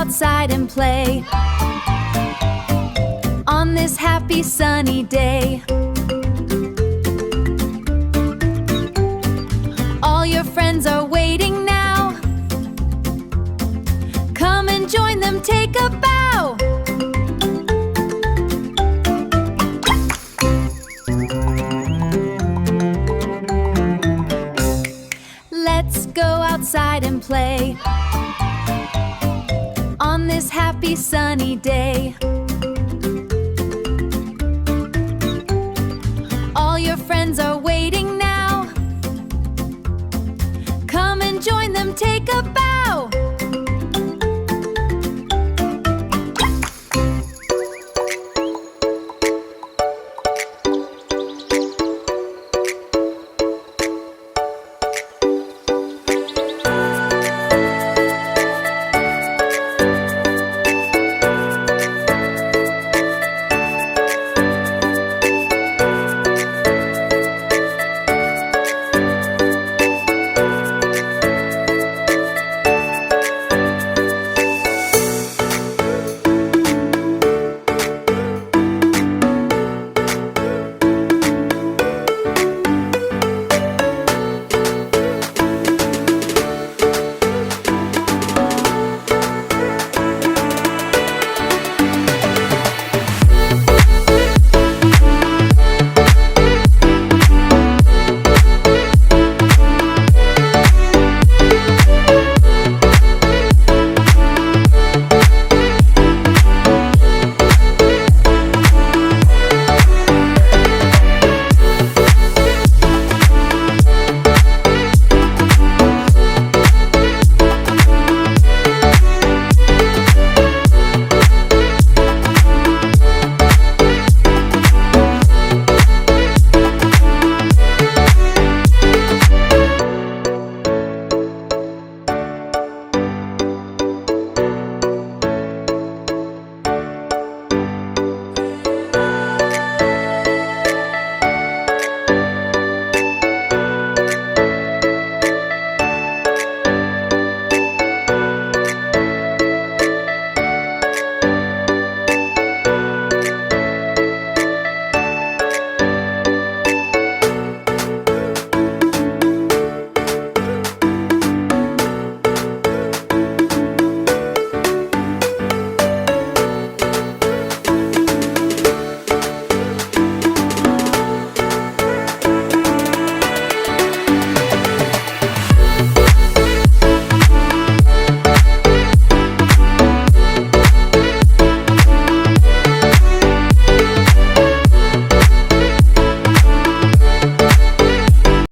outside and play on this happy sunny day. All your friends are waiting now. Come and join them, take a bow. Let's go outside and play on this happy sunny day. All your friends are waiting now. Come and join them, take a bow.